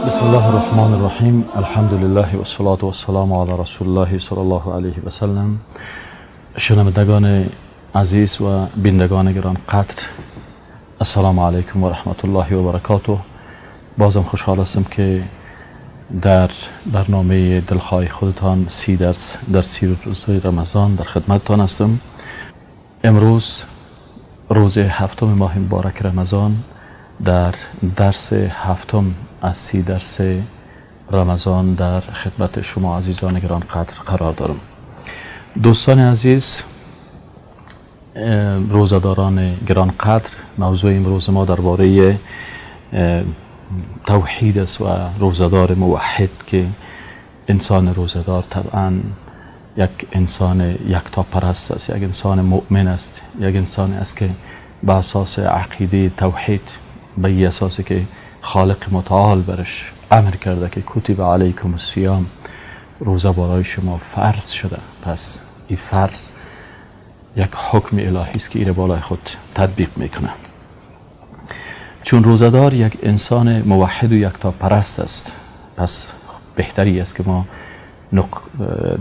بسم الله الرحمن الرحیم. الحمد لله و الصلاة و السلام علی رسول الله صلی الله علیه و سلم. شنوندگان عزیز و بینندگان گران قدر، السلام علیکم و رحمت الله و برکاته. بازم خوشحال هستم که در برنامه دلخواه خودتان 30 درس در 30 روزه رمضان در خدمتتان هستم. امروز روز هفتم ماه مبارک رمضان، در درس هفتم از 30 درس رمضان در خدمت شما عزیزان گران قدر قرار دارم. دوستان عزیز، روزداران گران قدر، موضوع امروز ما درباره توحید است و روزدار موحد که انسان روزدار طبعا یک انسان یکتا پرست است، یک انسان مؤمن است، یک انسان است که به اساس عقیده توحید، به این اساسی که خالق متعال برش امر کرده که کتب علیکم الصیام، روزه برای شما فرض شده. پس این فرض یک حکم الهی است که این بالای خود تطبیق میکنه. چون روزدار یک انسان موحد و یکتا پرست است، پس بهتری است که ما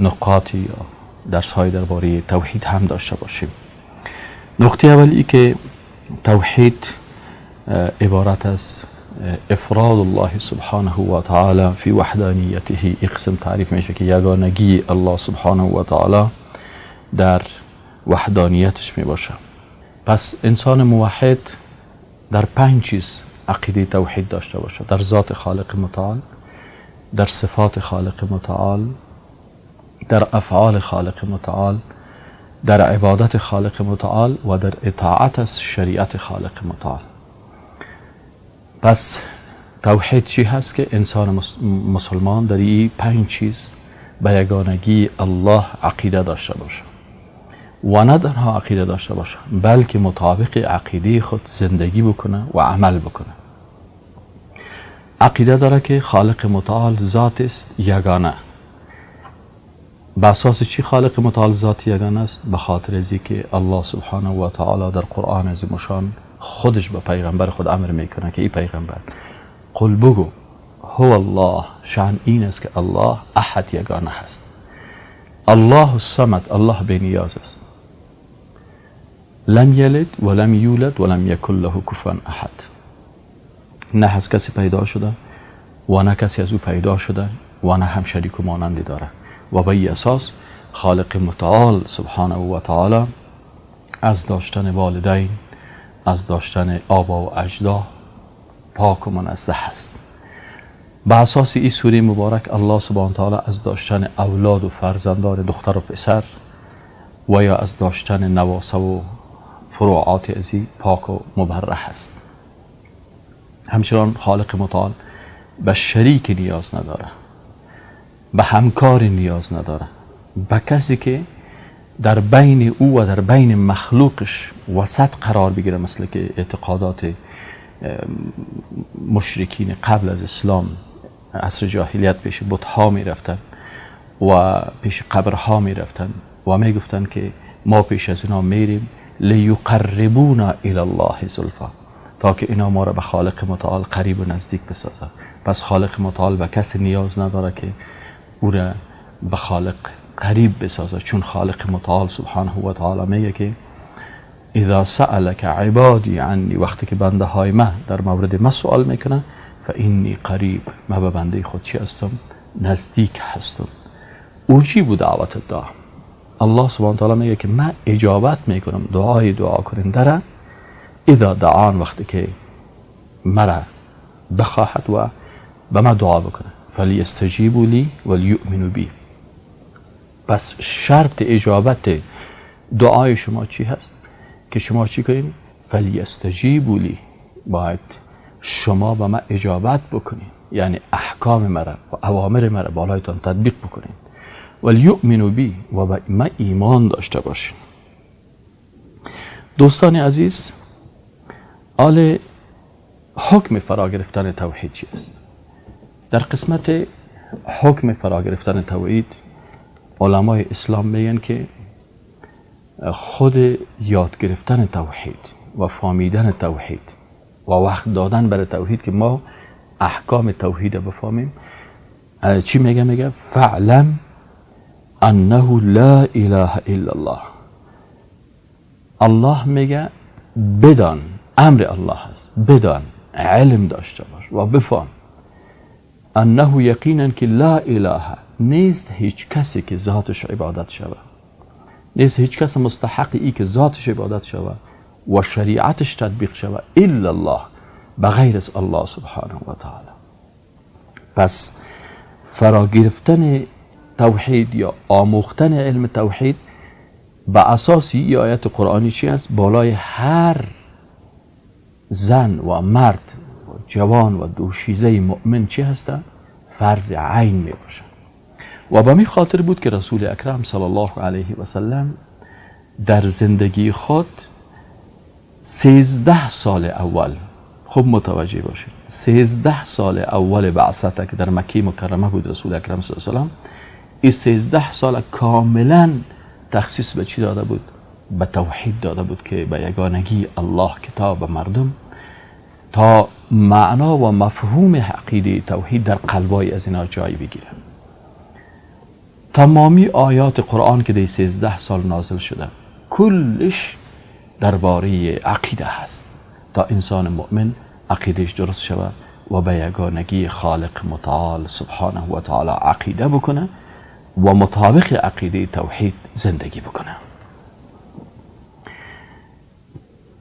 نقاطی یا درس های درباره توحید هم داشته باشیم. نقطه اولی که توحید عبارت از افراد الله سبحانه و تعالی فی وحدانیته. این قسم تعریف میشه که یگانگی الله سبحانه و تعالی در وحدانیتش می باشه. پس انسان موحد در 5 چیز عقیده توحید داشته باشه: در ذات خالق متعال، در صفات خالق متعال، در افعال خالق متعال، در عبادت خالق متعال و در اطاعت از شریعت خالق متعال. پس توحید چی هست؟ که انسان مسلمان در این 5 چیز به یگانگی الله عقیده داشته باشه و نه تنها عقیده داشته باشه بلکه مطابق عقیده خود زندگی بکنه و عمل بکنه. عقیده داره که خالق متعال ذات است یگانه. به اساس چی خالق متعال ذات یگانه است؟ به خاطر از که الله سبحانه و تعالی در قرآن عظیم شان خودش به پیغمبر خود امر میکنه که ای پیغمبر قل بگو هو الله، شأن این است که الله احد یگانه هست. الله الصمد، الله بی نیاز است. لم یلد و لم یولد و لم یکن له کفوا احد. نه از کسی پیدا شده و نه کسی از او پیدا شده و نه هم شریک و مانندی داره. و به این اساس خالق متعال سبحانه و تعالی از داشتن والدین، از داشتن آبا و اجداد پاک و منزه است. به اساس این سوره مبارک الله سبحانه و تعالی از داشتن اولاد و فرزندان دختر و پسر و یا از داشتن نواسه و فروعات ازی پاک و مبرح است. همچنان خالق متعال به شریک نیاز نداره، به همکار نیاز نداره، به کسی که در بین او و در بین مخلوقش وسط قرار بگیره، مثل که اعتقادات مشرکین قبل از اسلام عصر جاهلیت پیش بت‌ها می رفتن و پیش قبرها می رفتن و می گفتن که ما پیش از اینا میریم لیقربونا الی الله زلفا، تا که اینا ما را به خالق متعال قریب و نزدیک بسازه. پس خالق متعال به کسی نیاز نداره که او را به خالق قریب بسازه، چون خالق متعال سبحانه و تعالی میگه که اذا سألك عبادی عنی، وقتی که بنده های من در مورد من سوال میکنه، فانی قریب، من به بنده خود چی هستم؟ نزدیک هستم. اجیب دعوت الداع. الله سبحانه و تعالی میگه که من اجابت میکنم دعای دعا کننده را اذا دعان، وقتی که مرا بخواهد و به من دعا بکنه. فلیستجیبوا لی ولیؤمنوا بی. پس شرط اجابت دعای شما چی هست؟ که شما چی کنید؟ فلیستجیبوا لی، باید شما به من اجابت بکنید، یعنی احکام مرا و اوامر مرا بالایتان تطبیق بکنید. ولیؤمنوا بی، و به من ایمان داشته باشید. دوستان عزیز، حال حکم فرا گرفتن توحید چی است؟ در قسمت حکم فرا گرفتن توحید علمای اسلام میگن که خود یاد گرفتن توحید و فهمیدن توحید و وقت دادن برای توحید، که ما احکام توحید بفهمیم، چی میگه؟ فعلم انه لا اله الا الله. الله میگه بدان، امر الله هست، بدان، علم داشته باش و بفهم انه یقینا که لا اله، نیست هیچ کسی که ذاتش عبادت شود، نیست هیچ کس مستحق ای که ذاتش عبادت شود و شریعتش تطبیق شود الا الله، بغیر از الله سبحانه و تعالی. پس فرا گرفتن توحید یا آموختن علم توحید به اساس این آیت قرآنی چی است؟ بالای هر زن و مرد و جوان و دوشیزه مؤمن چی هستند؟ فرض عین می باشند. و به می خاطر بود که رسول اکرم صلی الله علیه و سلم در زندگی خود 13 سال اول، خوب متوجه باشید، 13 سال اول بعثت که در مکه مکرمه بود رسول اکرم صلی الله علیه و سلم، این 13 سال کاملا تخصیص به چی داده بود؟ به توحید داده بود که به یگانگی الله کتاب مردم تا معنا و مفهوم عقیده توحید در قلبای از اینا جای بگیره. تمامی آیات قرآن که در 13 سال نازل شده کلش درباره عقیده هست تا انسان مؤمن عقیدهش درست شود و به یگانگی خالق متعال سبحانه و تعالی عقیده بکنه و مطابق عقیده توحید زندگی بکنه.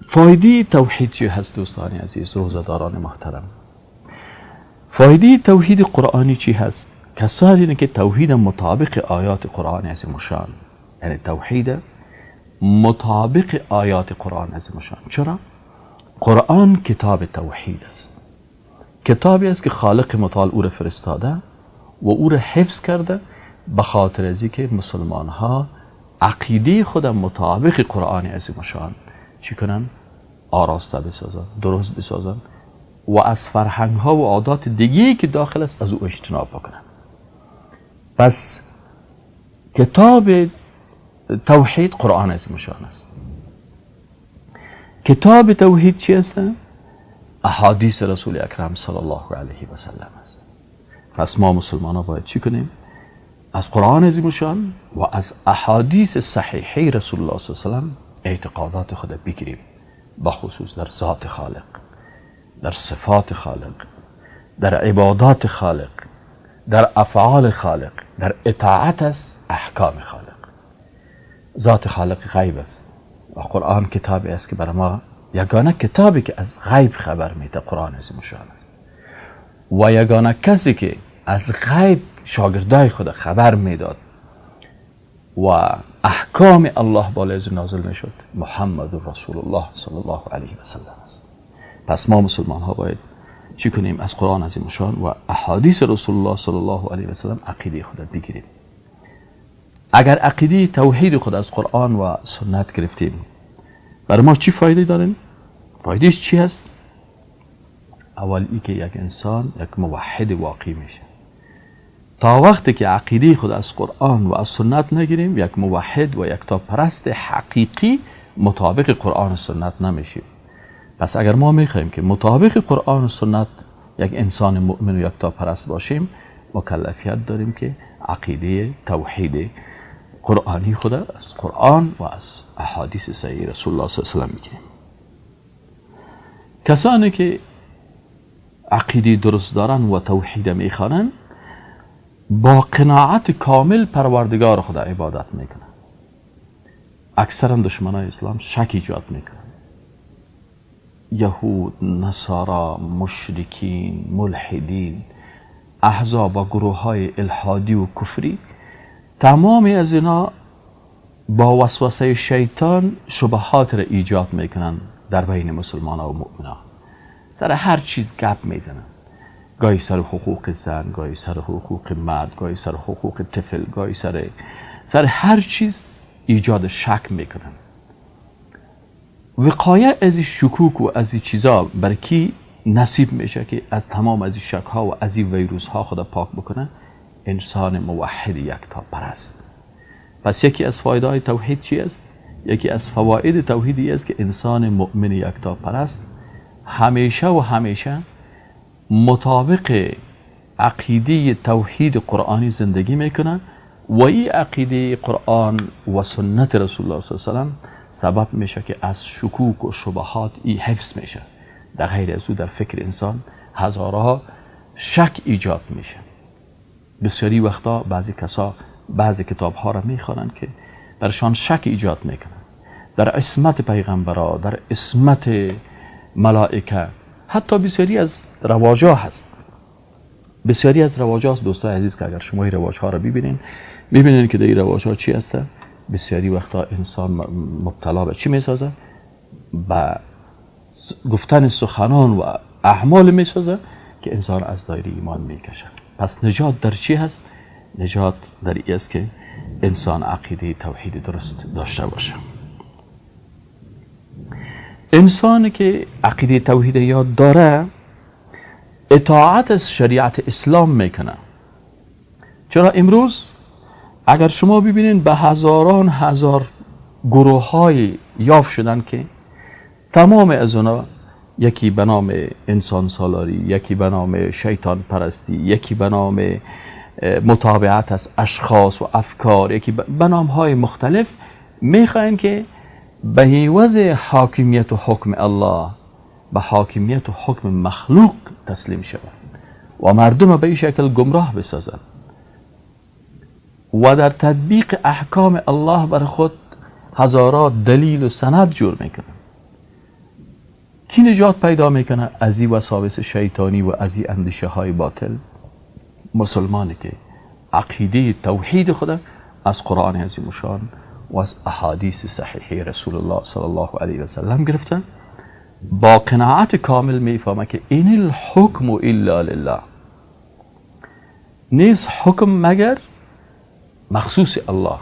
فایده توحید چی هست دوستان عزیز، روزداران محترم؟ فایده توحید قرآنی چی هست؟ کسانی که توحید مطابق آیات قرآن عظیم شان، یعنی توحید مطابق آیات قرآن عظیم شان. چرا؟ قرآن کتاب توحید است، کتابی است که خالق متعال او را فرستاده و او را حفظ کرده به خاطر از اینکه مسلمان ها عقیده خود مطابق قرآن عظیم شان چی کنن؟ آراسته بسازن، درست بسازن و از فرهنگ ها و عادات دیگه‌ای که داخل است از او اجتناب بکنن. پس کتاب توحید قرآن عظیم شان است. کتاب توحید چی است؟ احادیث رسول اکرم صلی الله علیه و سلم است. پس ما مسلمان ها باید چی کنیم؟ از قرآن عظیم شان و از احادیث صحیحه رسول الله صلی الله علیه و سلم اعتقادات خود بگیریم، بخصوص در ذات خالق، در صفات خالق، در عبادات خالق، در افعال خالق، در اطاعت از احکام خالق. ذات خالق غیب است و قرآن کتابی است که برای ما یگانه کتابی که از غیب خبر میده قرآن عظیم شان است و یگانه کسی که از غیب شاگردای خود خبر میداد و احکام الله بالای نازل میشد محمد رسول الله صلی الله علیه و سلم است. پس ما مسلمان ها باید چی کنیم؟ از قرآن عظیم شان و احادیث رسول الله صلی الله علیه و سلم عقیده خود بگیریم. اگر عقیده توحید خود از قرآن و سنت گرفتیم برای ما چی فایده دارن؟ فایدهش چی هست؟ اول ای که یک انسان یک موحد واقعی میشه. تا وقتی که عقیده خود از قرآن و از سنت نگیریم یک موحد و یک پرست حقیقی مطابق قرآن و سنت نمیشیم. پس اگر ما میخوایم که مطابق قرآن و سنت یک انسان مؤمن و یک پرست باشیم مکلفیت داریم که عقیده توحید قرآنی خود از قرآن و از احادیث صحیح رسول الله صلی الله علیه و سلم میگیریم. کسانی که عقیده درست دارن و توحید میخوانن با قناعت کامل پروردگار خدا عبادت میکنن. اکثرا دشمنای اسلام شک ایجاد میکنن. یهود، نصارا، مشرکین، ملحدین، احزاب و گروه های الحادی و کفری، تمامی از اینا با وسوسه شیطان شبهات را ایجاد میکنن در بین مسلمان و مؤمنان. سر هر چیز گپ میزنن، گاهی سر حقوق زن، گاهی سر حقوق مرد، گاهی سر حقوق طفل، گاهی سر هر چیز ایجاد شک میکنن. وقایه از این شکوک و از این چیزا برای کی نصیب میشه که از تمام از این شک ها و از این ویروس ها خدا پاک بکنه؟ انسان موحد یکتا پرست. پس یکی از فایده های توحید چی است؟ یکی از فواید توحیدی است که انسان مؤمن یکتا پرست همیشه و همیشه مطابق عقیده توحید قرآنی زندگی میکنه و این عقیده قرآن و سنت رسول الله صلی الله علیه و سلم سبب میشه که از شکوک و شبهات این حفظ میشه. در غیر از او در فکر انسان هزارها شک ایجاد میشه. بسیاری وقتا بعضی کسا بعضی کتاب ها را میخوانند که درشان شک ایجاد میکنن در عصمت پیغمبرا، در عصمت ملائکه. حتی بسیاری از رواجا هست، بسیاری از رواجا هست دوستای عزیز که اگر شما این رواج ها را ببینین که در این رواج ها چی هست. بسیاری وقتا انسان مبتلا به چی میسازه؟ به گفتن سخنان و اعمال میسازه که انسان از دایره ایمان میکشه. پس نجات در چی هست؟ نجات در این است که انسان عقیده توحید درست داشته باشه. انسانی که عقیده توحید یاد داره اطاعت از شریعت اسلام میکنه. چرا امروز اگر شما ببینید به هزاران هزار گروه های یافت شدن که تمام از اونا یکی به نام انسان سالاری، یکی به نام شیطان پرستی، یکی به نام متابعت از اشخاص و افکار، یکی به نام های مختلف میخواین که به عوض حاکمیت و حکم الله به حاکمیت و حکم مخلوق تسلیم شود و مردم به این شکل گمراه بسازند و در تطبیق احکام الله بر خود هزارات دلیل و سند جور میکنن. کی نجات پیدا میکنه از این وساوس شیطانی و از این اندیشه های باطل؟ مسلمانی که عقیده توحید خود از قرآن عظیم شان و از احادیث صحیحه رسول الله صلی الله علیه و سلم گرفتن، با قناعت کامل میفهمه که این الحکم الا لله، نیست حکم مگر مخصوص الله.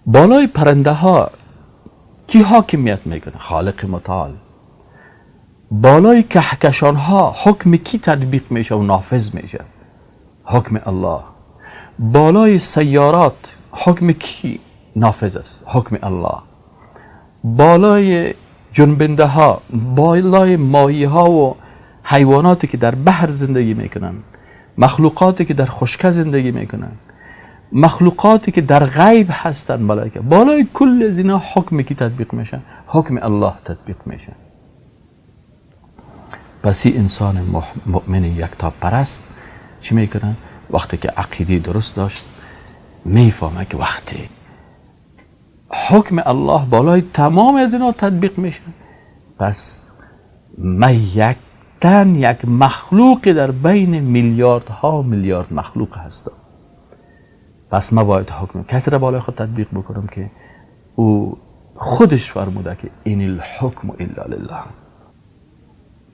بالای پرنده ها کی حاکمیت میکنه؟ خالق متعال. بالای کهکشان ها حکم کی تطبیق میشه و نافذ میشه؟ حکم الله. بالای سیارات حکم کی نافذ است؟ حکم الله. بالای جنبنده ها، بالای ماهی ها و حیواناتی که در بحر زندگی میکنن، مخلوقاتی که در خشکی زندگی میکنن، مخلوقاتی که در غیب هستن، ملائکه، بالای کل از اینا حکم کی تطبیق میشه؟ حکم الله تطبیق میشه. پس این انسان مؤمن یکتا پرست چی میکنه؟ وقتی که عقیده درست داشت میفهمه که وقتی حکم الله بالای تمام از اینا تطبیق میشه، پس من یک مخلوق در بین میلیاردها میلیارد مخلوق هستم. پس من باید حکم کسی را بالای خود تطبیق بکنم که او خودش فرموده که این الحکم الا لله.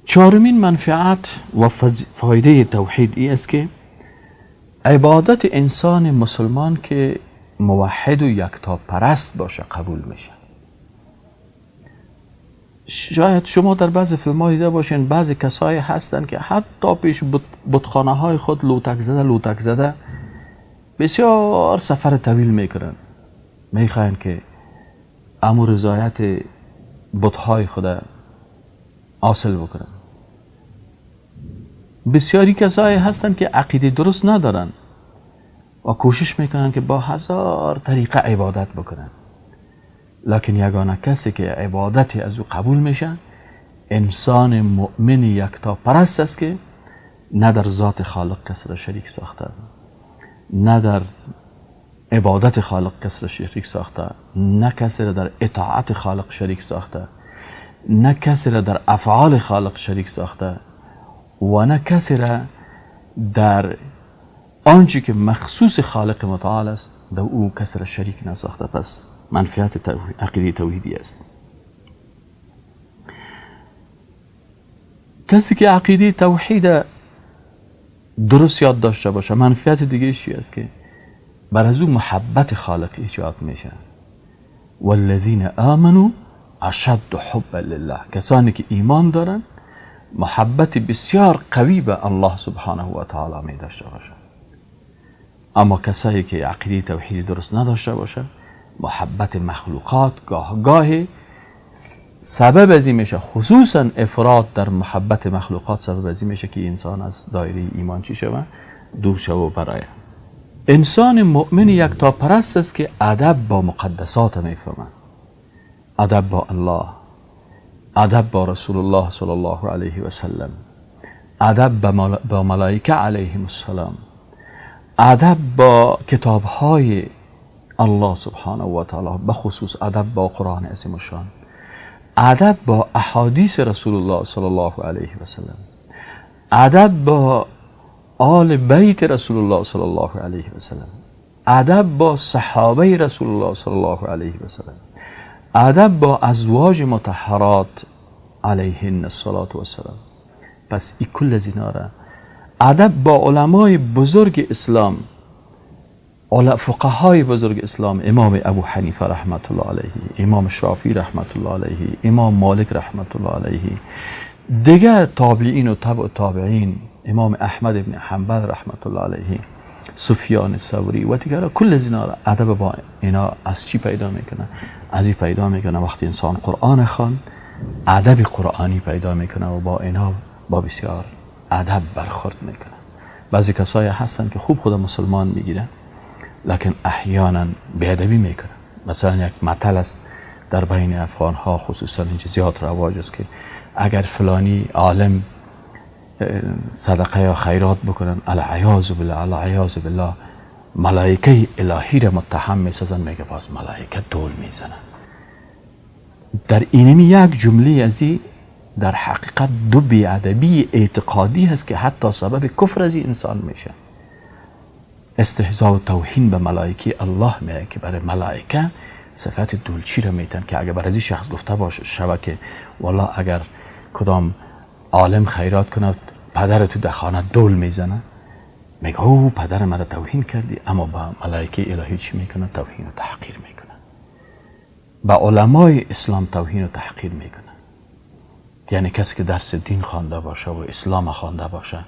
چهارمین منفعت و فایده توحید ای است که عبادت انسان مسلمان که موحد و یکتا پرست باشه قبول میشه. شاید شما در بعض فیلم ها دیده باشین بعضی کسایی هستن که حتی پیش بتخانه های خود لوتک زده بسیار سفر طویل میکنن، میخواین که امو رضایت بتهای خود حاصل بکنن. بسیاری کسایی هستن که عقیده درست ندارن و کوشش میکنن که با هزار طریقه عبادت بکنن، لکن یگانه کسی که عبادتی از او قبول میشه انسان مؤمن یکتا پرست است که نه در ذات خالق کسی را شریک ساخته، نه در عبادت خالق کسی را شریک ساخته، نه کسی را در اطاعت خالق شریک ساخته، نه کسی را در افعال خالق شریک ساخته و نه کسی را در آنچه که مخصوص خالق متعال است در او کسی را شریک نساخته. پس منفعت عقیده توحیدی است. کسی که عقیده توحید درست یاد داشته باشه منفعت دیگه چی است که بر از او محبت خالق ایجاد میشه. والذین آمنوا اشد حبا لله، کسانی که ایمان دارن محبت بسیار قوی به الله سبحانه و تعالی می داشته باشه. اما کسایی که عقیده توحید درست نداشته باشه محبت مخلوقات، گاه سبب از این میشه، خصوصا افراط در محبت مخلوقات سبب از این میشه که انسان از دایره ایمان چی شود؟ دور شود برای. انسان مؤمن یکتا پرست است که ادب با مقدسات میفهمد، ادب با الله، ادب با رسول الله صلی الله علیه و سلم، ادب با ملائکه علیهم السلام، ادب با کتاب‌های الله سبحانه و تعالی، بخصوص ادب با قرآن عظیم الشان، ادب با احادیث رسول الله صلی الله علیه و سلم، ادب با آل بیت رسول الله صلی الله علیه و سلم، ادب با صحابه رسول الله صلی الله علیه و سلم، ادب با ازواج مطهرات علیهن الصلاة و السلام. پس این کل از اینا را ادب با علمای بزرگ اسلام، فقهای بزرگ اسلام، امام ابو حنیفه رحمت الله علیه، امام شافعی رحمت الله علیه، امام مالک رحمت الله علیه، دیگه تابعین و تبع تابعین، امام احمد ابن حنبل رحمت الله علیه، سفیان ثوری و دیگر، کل از اینا ادب با اینا از چی پیدا میکنه؟ از این پیدا میکنه وقتی انسان قرآن خوان ادب قرآنی پیدا میکنه و با اینا با بسیار ادب برخورد میکنه. بعضی کسایی هستن که خوب خود مسلمان میگیرن لکن احیانا بیادبی میکنن. مثلا یک متل است در بین افغان ها خصوصا اینجا زیاد رواج است که اگر فلانی عالم صدقه یا خیرات بکنن العیاذ بالله ملائکه الهی را متهم میسازن، میگه باز ملائکه دول میزنن. در اینمی یک جمله ازی در حقیقت دو بیادبی اعتقادی هست که حتی سبب کفر از انسان میشه. استهزاء و توهین به ملائکه الله میگه که برای ملائکه صفت دولچی را میتن که اگر برای شخص گفته باشه شبه که والله اگر کدام عالم خیرات کنه پدر تو در خانه دول میزنه، میگه او پدر مرا توهین کردی. اما با ملائکه الهی چی میکنه؟ توهین و تحقیر میکنه. با علمای اسلام توهین و تحقیر میکنه. یعنی کسی که درس دین خوانده باشه و اسلام خوانده باشه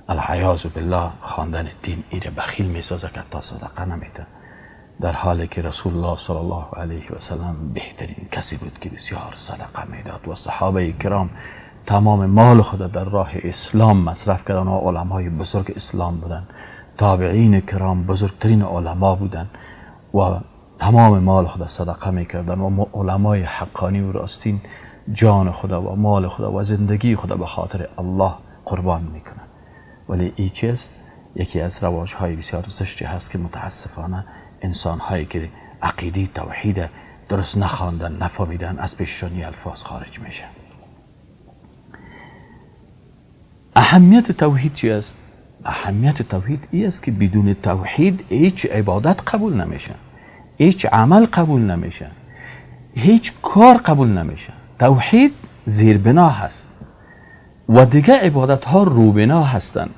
العیاذ بالله خواندن دین ایره بخیل میسازه که تا صدقه نمیده، در حالی که رسول الله صلی الله علیه و سلم بهترین کسی بود که بسیار صدقه میداد و صحابه کرام تمام مال خود در راه اسلام مصرف کردن و علمای بزرگ اسلام بودن. تابعین کرام بزرگترین علما بودن و تمام مال خود صدقه میکردن و علمای حقانی و راستین جان خدا و مال خدا و زندگی خدا به خاطر الله قربان میکنن. ولی این چیز یکی از رواجهای بسیار زشتی هست که متاسفانه انسان هایی که عقیده توحید درست نخواندن نفهمیدن از پیششانی الفاظ خارج میشه. اهمیت توحید چی است؟ اهمیت توحید این است که بدون توحید هیچ عبادت قبول نمیشه، هیچ عمل قبول نمیشه، هیچ کار قبول نمیشه. توحید زیربنا هست و دیگه عبادت ها روبنا هستن.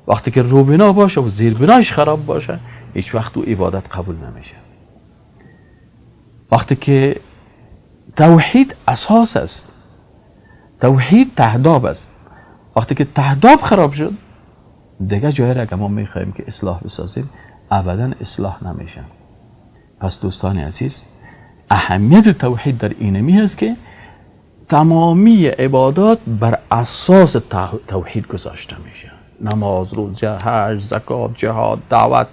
وقتی که روبنا باشه و زیربناش خراب باشه هیچ وقت او عبادت قبول نمیشه. وقتی که توحید اساس است، توحید تهداب است، وقتی که تهداب خراب شد دیگه جایی را که ما میخوایم که اصلاح بسازیم ابدا اصلاح نمیشه. پس دوستان عزیز اهمیت توحید در اینمی هست که تمامی عبادات بر اساس توحید گذاشته میشه. نماز، روزه، حج، زکات، جهاد، دعوت،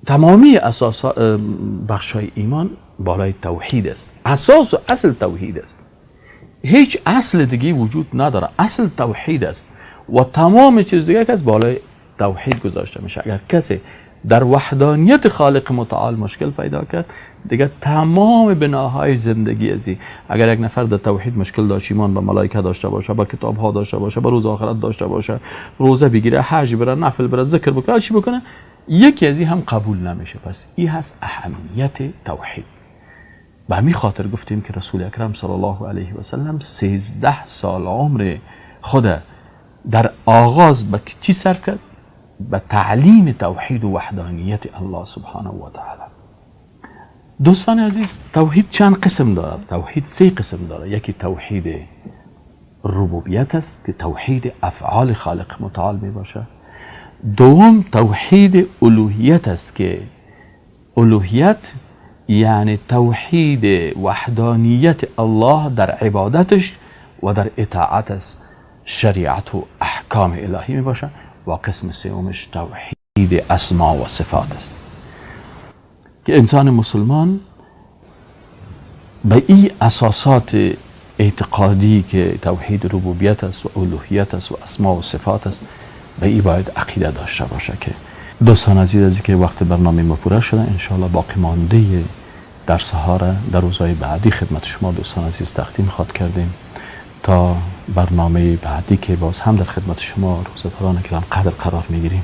تمامی اساس بخشای ایمان بالای توحید است. اساس و اصل توحید است. هیچ اصل دیگه وجود نداره. اصل توحید است و تمام چیز دیگه که از بالای توحید گذاشته میشه. اگر کسی در وحدانیت خالق متعال مشکل پیدا کرد دیگه تمام بناهای زندگی ازی، اگر یک نفر در توحید مشکل داشت، ایمان به ملائکه داشته باشه، با کتاب ها داشته باشه، با روز آخرت داشته باشه، روزه بگیره، حج بره، نفل بره، ذکر بکنه، هر چی بکنه، یکی از این هم قبول نمیشه. پس این هست اهمیت توحید. به همین خاطر گفتیم که رسول اکرم صلی الله علیه و سلم 13 سال عمر خود در آغاز به چی صرف کرد؟ به تعلیم توحید و وحدانیت الله سبحانه و تعالی. دوستان عزیز توحید چند قسم دارد؟ توحید 3 قسم دارد. یکی توحید ربوبیت است که توحید افعال خالق متعال می باشه. دوم توحید الوهیت است که الوهیت یعنی توحید وحدانیت الله در عبادتش و در اطاعت از شریعت و احکام الهی می باشه. و قسم سومش توحید اسما و صفات است که انسان مسلمان به این اساسات اعتقادی که توحید ربوبیت است و الوهیت است و اسما و صفات است به این باید عقیده داشته باشه. که دوستان عزیز، از که وقت برنامه ما پوره شده، انشاءالله باقی مانده درس‌ها را در روزهای بعدی خدمت شما دوستان عزیز تقدیم خواهد کردیم تا برنامه بعدی که باز هم در خدمت شما روزداران گران قدر قرار میگیریم.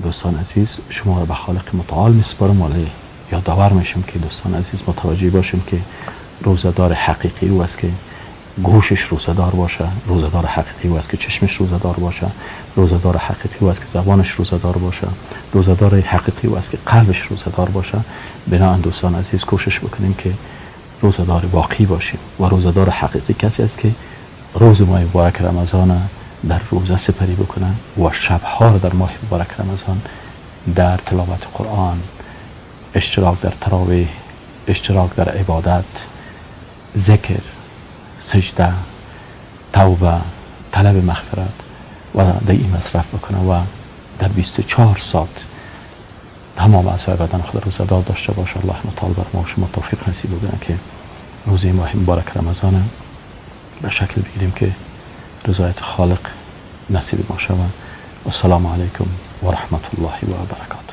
دوستان عزیز، شما را به خالق متعال میسپارم، ولی یادآور میشم که دوستان عزیز متوجه باشیم که روزدار حقیقی او است که گوشش روزدار باشه، روزدار حقیقی او است که چشمش روزدار باشه، روزدار حقیقی او است که زبانش روزدار باشه، روزدار حقیقی او است که قلبش روزدار باشه. بنابراین دوستان عزیز کوشش بکنیم که روزدار واقعی باشیم و روزدار حقیقی کسی است که روز ماه مبارک رمضان در روزه سپری بکنه و شبها را در ماه مبارک رمضان در تلاوت قرآن، اشتراک در تراویح، اشتراک در عبادت، ذکر، سجده، توبه، طلب مغفرت و در این مصرف بکنه و در 24 ساعت تمام اعضای بدن خود روزدار داشته باشه. الله متعال بر ما و شما توفیق نصیب بکنه که روز ماه مبارک رمضان به شکل بگیریم که رضایت خالق نصیب ما شود. و السلام علیکم و رحمت الله و برکاته.